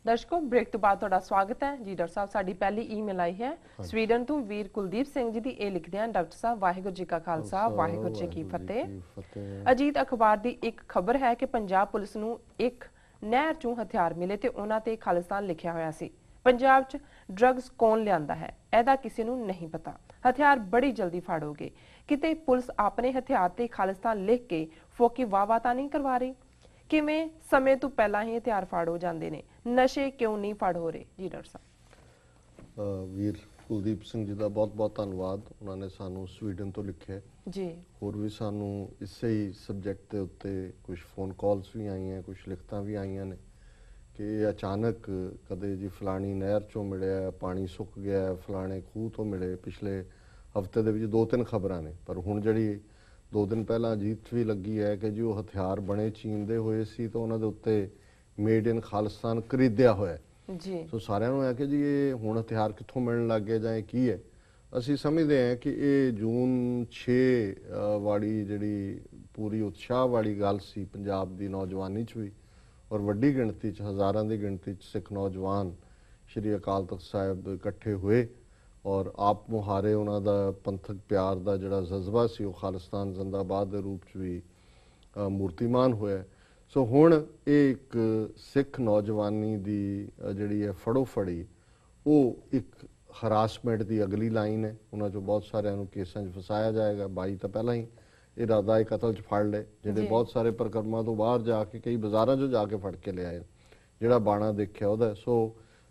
दर्शकों ब्रेक तो बाद तुहाडा स्वागत है जी। डॉक्टर साहब साडी पहली ईमेल आई है स्वीडन तो वीर कुलदीप सिंह जी दी ए लिखदे हैं, डॉक्टर साहब वाहिगुरू जी का खालसा वाहिगुरू जी की फतेह। अजीत अखबार दी एक खबर है कि पंजाब पुलिस नूं एक नहर चों हथियार मिले ते उन्हां ते खालिस्तान लिखिया होया सी। पंजाब च ड्रग्स कौन लियांदा है एदा किसी नूं नहीं पता। हथियार बड़ी जल्दी फाड़ोगे, किते पुलिस अपने हथियार ते खालिस्तान लिख के फोकी वाह तां नहीं करवा रही? किवें समय तो पहला ही हथियार फाड़ हो जाते ने, नशे क्यों नहीं फाड़ हो रहे जी डॉक्टर साहब? वीर कुलदीप सिंह जी का बहुत बहुत धन्यवाद। उन्होंने सानू स्वीडन तो लिखे जी, होर भी सानू इसे ही सबजैक्ट के उत्ते कुछ फोन कॉल्स भी आई हैं, कुछ लिखत भी आई ने कि अचानक कदे जी फलानी नहर चों मिले, पानी सुक गया, फलाने खूह तो मिले। पिछले हफ्ते के दो तीन खबर ने, पर हुण जिहड़ी 2 दिन पहला अजीत भी लगी है कि जी वो हथियार बने चीन दे होए सी तो उन्होंने उत्ते मेड इन खालिस्तान खरीदिया होया जी। सो सारिਆਂ ਨੂੰ है कि जी ये हुण हथियार कित्थों मिलण लग गए जां की है। असी समझते हैं कि ये जून 6 वाली जिहड़ी पूरी उत्साह वाली गल सी पंजाब दी नौजवानी च भी, और वड्डी गिणती च हज़ारां दी गिणती च सिख नौजवान श्री अकाल तख्त साहिब इकट्ठे हुए और आप मुहारे उन्होंने पंथक प्यार का जोड़ा जज्बा से वो खालिस्तान जिंदाबाद के रूप च भी मूर्तिमान होया। सो हुण एक सिख नौजवानी की जिहड़ी है फड़ो फड़ी वो एक हरासमेंट की अगली लाइन है। उन्होंने जो बहुत सारे केसां च फसाया जाएगा। 22 तो पहला ही इरादा कतल च फड़ ले, जिहड़े बहुत सारे परिक्रमा तो बाहर जाके कई बाजारों चो जाके फड़ के ले आए, जिहड़ा बाणा देखिया उहदा। सो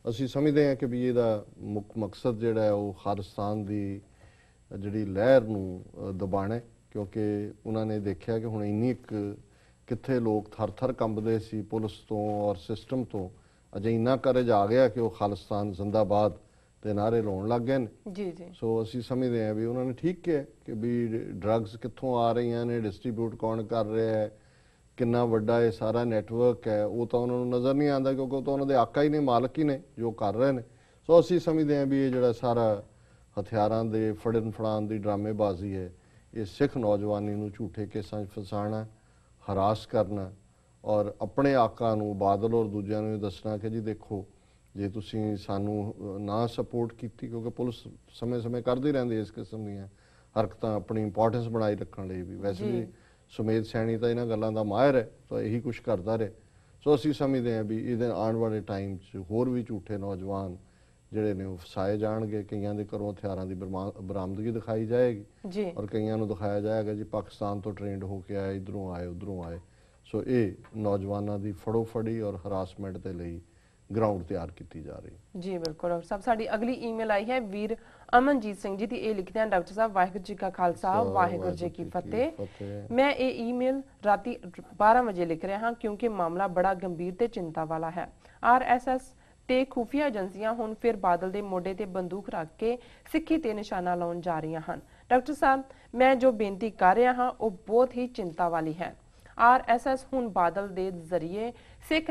असी समझते हैं कि भी इसका मुख मकसद जोड़ा है वो खालिस्तान की जी लहर नूं दबाना है, क्योंकि उन्होंने देखा कि हुण इन्नी कित्थे लोग थर थर कंबदे सी पुलिस तो और सिस्टम तो, अजे इन्ना करज आ गया कि वो खालिस्तान जिंदाबाद के नारे लाउण लग गए जी जी। सो असी समझते हैं भी उन्होंने ठीक किया कि भी ड्रग्स कित्थों आ रही ने, डिस्ट्रीब्यूट कौन कर रहा है, कितना वड्डा ये सारा नैटवर्क है, वो तो उन्होंने नज़र नहीं आता क्योंकि तो उन्होंने आका ही ने, मालक ही ने जो कर रहे हैं। सो असी समझते हैं भी ये जो सारा हथियारों के फड़न फड़ान की ड्रामेबाजी है, ये सिख नौजवानी नूं झूठे केसां फसाना, हरास करना और अपने आका नूं बादल और दूजिਆਂ ਨੂੰ दसना कि जी देखो जे तुसीं सानू ना सपोर्ट की, क्योंकि पुलिस समय समय करती रहती है इस किस्म दी हरकतां अपनी इंपोर्टेंस बनाई रखने लिए भी। वैसे भी सुमेध सैनी तो इन्हां गल्लां दा माहिर है, तो यही कुछ करता रहे। सो असी समझते हैं भी ये आने वाले टाइम च होर भी झूठे नौजवान जिहड़े ने फसाए जाणगे। कईयां दे घरों हथियारां दी बरामदगी दिखाई जाएगी और कईयां नूं दिखाया जाएगा जी पाकिस्तान तो ट्रेंड होके आए, इधरों आए उधरों आए। सो ये नौजवानों की फड़ो फड़ी और हरासमेंट के लिए ग्राउंड तैयार की जा रही जी। बिल्कुल डॉक्टर साहब साडी अगली ईमेल आई है वीर अमनजीत सिंह जी दी ए लिखते हैं, डॉक्टर साहब वाहिगुरू जी का खालसा वाहिगुरू जी की फतेह। मैं ये ईमेल राती 12 बजे लिख रहा हाँ क्योंकि मामला बड़ा गंभीर ते चिंता वाला है। RSS ते खुफिया एजेंसियां हुण फिर बादल दे मोढे ते बंदूक रख के सिक्खी ते निशाना लाउण जा रही हैं। डॉक्टर साहब मैं जो बेनती कर रहा हाँ वो बहुत ही चिंता वाली है। RSS हुण बादल दे जरिए सिख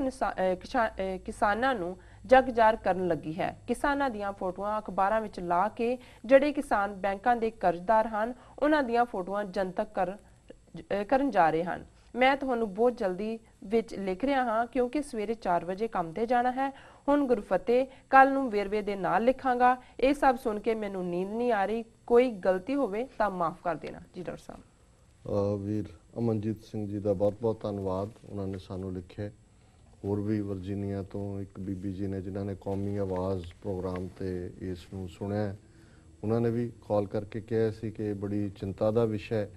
किसानां नूं जगजार करन लगी है। किसानां दियां फोटोआं अखबारां विच ला के ਜਿਹੜੇ किसान बैंकां दे कर्जदार ਹਨ उन्हां दियां फोटोआं जनतक करन जा रहे हैं। मैं तुहानूं बहुत जल्दी विच लिख रहा हाँ क्योंकि सवेरे 4 बजे काम ते जाना है। हुण गुरफतेह कल नूं वेरवे दे नाल लिखांगा। ये सब सुन के मैनूं नींद नहीं आ रही, कोई गलती होवे तां माफ़ कर देना जी डॉक्टर साहब। वीर अमनजीत सिंह जी का बहुत बहुत धन्यवाद। उन्होंने सानू लिखे होर भी वर्जीनिया तो एक बीबी जी ने जिन्होंने कौमी आवाज़ प्रोग्राम ते इसनूं सुनिया, उन्होंने भी कॉल करके कहा सी कि बड़ी चिंता का विषय है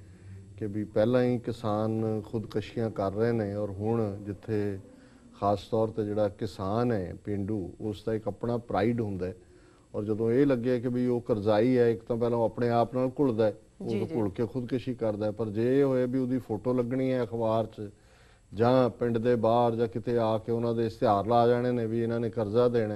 कि भी पहला ही किसान खुदकशियां कर रहे हैं और हुण जिथे खास तौर पर जिहड़ा किसान है पेंडू उसका एक अपना प्राइड हुंदा है, और जदों ये लगे कि भी वो करजाई है एक तो पहला अपने आप नाल घुलदा है, वो घुल के खुदकशी करता है, पर जे होए भी उसकी फोटो लगनी है अखबार च जां पिंड दे बाहर जां किते आके उन्होंने इश्तिहार ला जाने ने भी इन्होंने कर्जा देना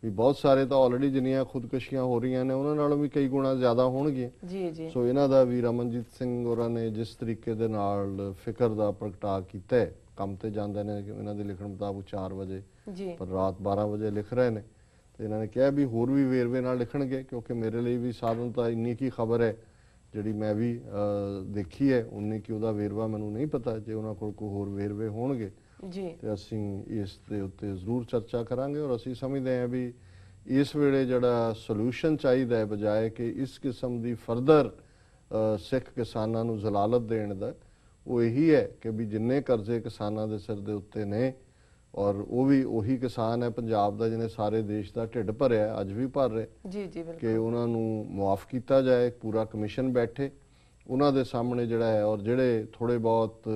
भी। बहुत सारे तो ऑलरेडी जिन्नियां खुदकशियां हो रही ने उन्होंने नालों भी कई गुणा ज़्यादा होणगियां। सो इन्हां दा वीर अमनजीत सिंह होरां ने जिस तरीके दे नाल फिक्र दा प्रगटा कीता है, काम ते जांदे ने इन्हां दे लिखण मुताबिक 4 बजे पर रात 12 बजे लिख रहे हैं। तो इन्होंने कहा भी होर भी वेरवे नाल लिखणगे, क्योंकि मेरे लिए भी साधन तो इन्नी की खबर है जिहड़ी मैं भी देखी है, उन्नी की उहदा वेरवा मैनूं नहीं पता। जे उन्हां कोल कोई होर वेरवे होणगे ਜੀ ਤੇ ਅਸੀਂ ਇਸ ਦੇ ਉੱਤੇ ਜ਼ਰੂਰ ਚਰਚਾ ਕਰਾਂਗੇ। ਔਰ ਅਸੀਂ ਸਮਝਦੇ ਹਾਂ ਵੀ ਇਸ ਵੇਲੇ ਜਿਹੜਾ ਸੋਲੂਸ਼ਨ ਚਾਹੀਦਾ ਹੈ, ਬਜਾਏ ਕਿ ਇਸ ਕਿਸਮ ਦੀ ਫਰਦਰ ਸਿੱਖ ਕਿਸਾਨਾਂ ਨੂੰ ਜ਼ਲਾਲਤ ਦੇਣ ਦਾ, ਉਹ ਇਹੀ ਹੈ ਕਿ ਵੀ ਜਿੰਨੇ ਕਰਜ਼ੇ ਕਿਸਾਨਾਂ ਦੇ ਸਿਰ ਦੇ ਉੱਤੇ ਨੇ, ਔਰ ਉਹ ਵੀ ਉਹੀ ਕਿਸਾਨ ਹੈ ਪੰਜਾਬ ਦਾ ਜਿਹਨੇ ਸਾਰੇ ਦੇਸ਼ ਦਾ ਢਿੱਡ ਭਰਿਆ, ਅੱਜ ਵੀ ਭਰ ਰਹੇ, ਜੀ ਜੀ ਬਿਲਕੁਲ, ਕਿ ਉਹਨਾਂ ਨੂੰ ਮੁਆਫ ਕੀਤਾ ਜਾਏ, ਪੂਰਾ ਕਮਿਸ਼ਨ ਬੈਠੇ ਉਹਨਾਂ ਦੇ ਸਾਹਮਣੇ ਜਿਹੜਾ ਹੈ, ਔਰ ਜਿਹੜੇ ਥੋੜੇ ਬਹੁਤ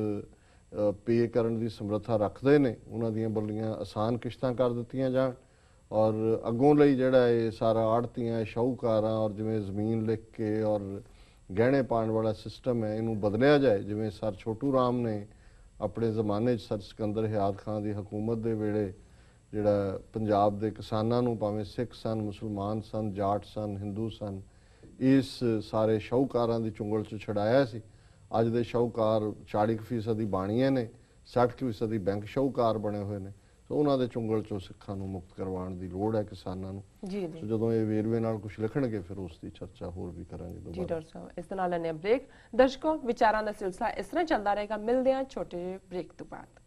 ਪੇ ਕਰਨ ਦੀ ਸਮਰੱਥਾ ਰੱਖਦੇ ਨੇ ਉਹਨਾਂ ਦੀਆਂ ਬੋਲੀਆਂ ਆਸਾਨ ਕਿਸ਼ਤਾਂ ਕਰ ਦਿੱਤੀਆਂ ਜਾਣ। ਔਰ ਅੱਗੋਂ ਲਈ ਜਿਹੜਾ ਇਹ ਸਾਰਾ ਆੜਤੀਆਂ, ਸ਼ਾਹੂਕਾਰਾਂ ਔਰ ਜਿਵੇਂ ਜ਼ਮੀਨ ਲਿਖ ਕੇ ਔਰ ਗਹਿਣੇ ਪਾਉਣ ਵਾਲਾ ਸਿਸਟਮ ਹੈ, ਇਹਨੂੰ ਬਦਲਿਆ ਜਾਏ। ਜਿਵੇਂ ਸਰ ਛੋਟੂ ਰਾਮ ਨੇ ਆਪਣੇ ਜ਼ਮਾਨੇ 'ਚ ਸਰ ਸਿਕੰਦਰ ਹਿਆਦ ਖਾਨ ਦੀ ਹਕੂਮਤ ਦੇ ਵੇਲੇ ਜਿਹੜਾ ਪੰਜਾਬ ਦੇ ਕਿਸਾਨਾਂ ਨੂੰ, ਭਾਵੇਂ ਸਿੱਖ ਸਨ, ਮੁਸਲਮਾਨ ਸਨ, ਜਾਟ ਸਨ, ਹਿੰਦੂ ਸਨ, ਇਸ ਸਾਰੇ ਸ਼ਾਹੂਕਾਰਾਂ ਦੀ ਚੁੰਗਲ 'ਚ ਛਡਾਇਆ ਸੀ। ਅੱਜ ਦੇ ਸ਼ਾਹੂਕਾਰ 40% ਦੀ ਬਾਣੀਆਂ ਨੇ, 60% ਦੀ ਬੈਂਕ ਸ਼ਾਹੂਕਾਰ ਬਣੇ ਹੋਏ ਨੇ। ਸੋ ਉਹਨਾਂ ਦੇ ਚੁੰਗਲ 'ਚੋਂ ਸਿੱਖਾਂ ਨੂੰ ਮੁਕਤ ਕਰਵਾਉਣ ਦੀ ਲੋੜ ਹੈ ਕਿਸਾਨਾਂ ਨੂੰ। ਜੀ ਜੀ ਸੋ ਜਦੋਂ ਇਹ ਵੇਰਵੇ ਨਾਲ ਕੁਝ ਲਿਖਣਗੇ ਫਿਰ ਉਸ ਦੀ ਚਰਚਾ ਹੋਰ ਵੀ ਕਰਾਂਗੇ ਜੀ ਦੁਬਾਰਾ। ਡਾਕਟਰ ਸਾਹਿਬ, ਇਸ ਦੇ ਨਾਲ ਲੈਣੇ ਬ੍ਰੇਕ। ਦਰਸ਼ਕੋ, ਵਿਚਾਰਾਂ ਦਾ ਸਿਲਸਿਲਾ ਇਸ ਤਰ੍ਹਾਂ ਚੱਲਦਾ ਰਹੇਗਾ। ਮਿਲਦੇ ਹਾਂ ਛੋਟੇ ਜਿਹੇ ਬ੍ਰੇਕ ਤੋਂ ਬਾਅਦ।